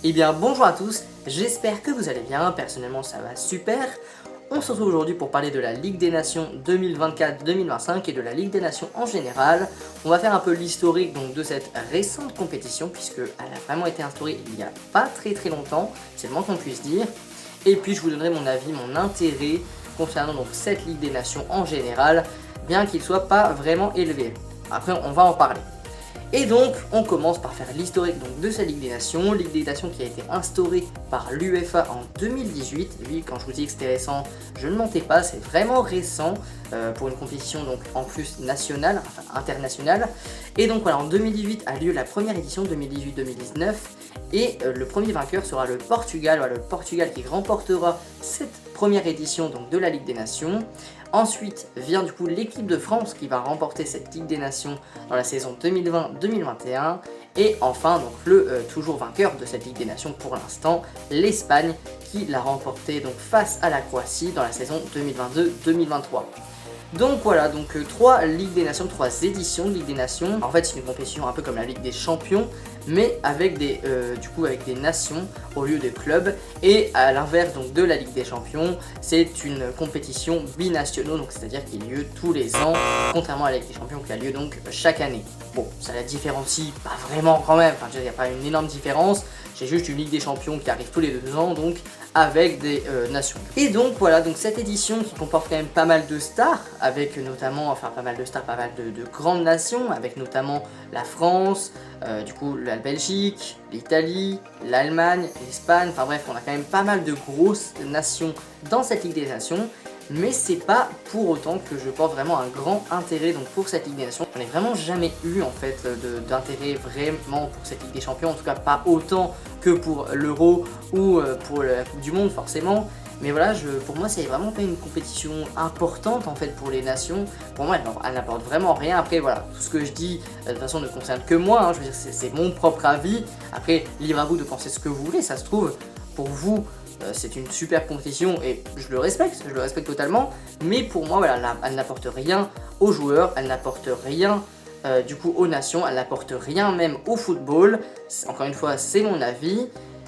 Eh bien bonjour à tous, j'espère que vous allez bien, personnellement ça va super. On se retrouve aujourd'hui pour parler de la Ligue des Nations 2024-2025 et de la Ligue des Nations en général. On va faire un peu l'historique donc de cette récente compétition puisqu'elle a vraiment été instaurée il n'y a pas très longtemps, c'est le moins qu'on puisse dire. Et puis je vous donnerai mon avis, mon intérêt concernant donc cette Ligue des Nations en général, bien qu'il soit pas vraiment élevé. Après on va en parler. Et donc, on commence par faire l'historique de cette Ligue des Nations qui a été instaurée par l'UEFA en 2018. Oui, quand je vous dis que c'était récent, je ne mentais pas, c'est vraiment récent pour une compétition donc en plus nationale, enfin internationale. Et donc voilà, en 2018 a lieu la première édition 2018-2019 et le premier vainqueur sera le Portugal, voilà, le Portugal qui remportera cette première édition donc de la Ligue des Nations. Ensuite vient du coup l'équipe de France qui va remporter cette Ligue des Nations dans la saison 2020-2021. Et enfin donc le toujours vainqueur de cette Ligue des Nations pour l'instant, l'Espagne qui l'a remporté donc face à la Croatie dans la saison 2022-2023. Donc voilà, donc 3 Ligues des Nations, 3 éditions de Ligue des Nations. En fait c'est une compétition un peu comme la Ligue des Champions, mais avec des nations au lieu de clubs. Et à l'inverse donc de la Ligue des Champions, c'est une compétition binationale, donc c'est-à-dire qu'il a lieu tous les ans, contrairement à la Ligue des Champions qui a lieu donc chaque année. Bon, ça la différencie pas vraiment quand même, enfin il n'y a pas une énorme différence. J'ai juste une Ligue des Champions qui arrive tous les 2 ans, donc avec des nations. Et donc voilà, donc cette édition qui comporte quand même pas mal de stars, avec notamment, enfin pas mal de stars, pas mal de grandes nations, avec notamment la France, du coup la Belgique, l'Italie, l'Allemagne, l'Espagne, enfin bref, on a quand même pas mal de grosses nations dans cette Ligue des Nations. Mais c'est pas pour autant que je porte vraiment un grand intérêt donc pour cette Ligue des Nations. On n'a vraiment jamais eu en fait d'intérêt vraiment pour cette Ligue des Champions, en tout cas pas autant que pour l'Euro ou pour la Coupe du Monde forcément. Mais voilà, pour moi c'est vraiment pas une compétition importante en fait pour les nations. Pour moi elle n'apporte vraiment rien. Après voilà, tout ce que je dis de toute façon ne concerne que moi, hein. Je veux dire c'est mon propre avis. Après libre à vous de penser ce que vous voulez, ça se trouve pour vous c'est une super compétition et je le respecte totalement, mais pour moi voilà, elle n'apporte rien aux joueurs, elle n'apporte rien du coup aux nations, elle n'apporte rien même au football. Encore une fois c'est mon avis.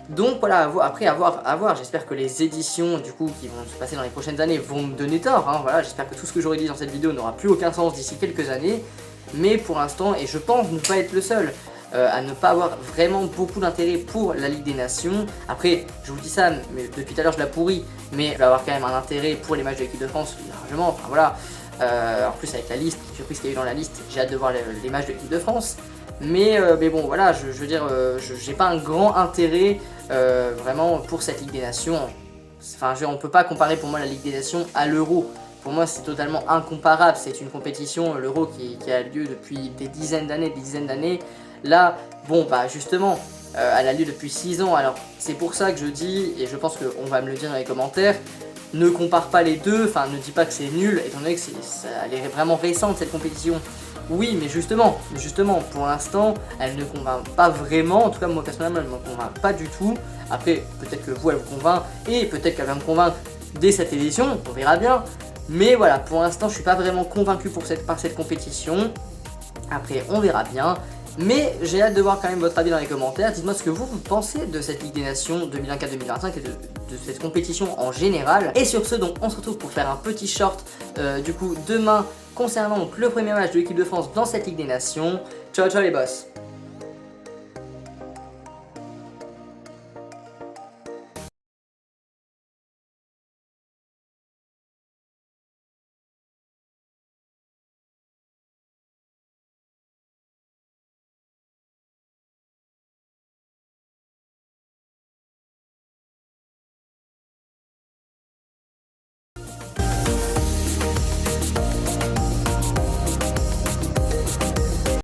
Donc voilà, après à voir, j'espère que les éditions du coup qui vont se passer dans les prochaines années vont me donner tort, hein. Voilà, j'espère que tout ce que j'aurais dit dans cette vidéo n'aura plus aucun sens d'ici quelques années, mais pour l'instant, et je pense ne pas être le seul, à ne pas avoir vraiment beaucoup d'intérêt pour la Ligue des Nations. Après, je vous dis ça, mais depuis tout à l'heure je la pourris, mais je vais avoir quand même un intérêt pour les matchs de l'équipe de France, largement, enfin voilà. En plus avec la liste, j'ai pris ce qu'il y a eu dans la liste, j'ai hâte de voir les matchs de l'équipe de France. Mais bon voilà, je veux dire, j'ai pas un grand intérêt vraiment pour cette Ligue des Nations. Enfin, on peut pas comparer pour moi la Ligue des Nations à l'Euro. Pour moi c'est totalement incomparable, c'est une compétition, l'Euro qui a lieu depuis des dizaines d'années. Là, bon bah justement, elle a lieu depuis 6 ans, alors c'est pour ça que je dis, et je pense qu'on va me le dire dans les commentaires, ne compare pas les deux, enfin ne dis pas que c'est nul, étant donné que elle est vraiment récente cette compétition. Oui, mais justement, pour l'instant, elle ne convainc pas vraiment, en tout cas moi personnellement elle ne me convainc pas du tout. Après, peut-être que vous elle vous convainc, et peut-être qu'elle va me convaincre dès cette édition, on verra bien. Mais voilà, pour l'instant je suis pas vraiment convaincu par cette compétition. Après on verra bien. Mais j'ai hâte de voir quand même votre avis dans les commentaires. Dites-moi ce que vous pensez de cette Ligue des Nations 2024-2025 et de cette compétition en général. Et sur ce, donc on se retrouve pour faire un petit short du coup demain concernant donc, le premier match de l'équipe de France dans cette Ligue des Nations. Ciao ciao les boss.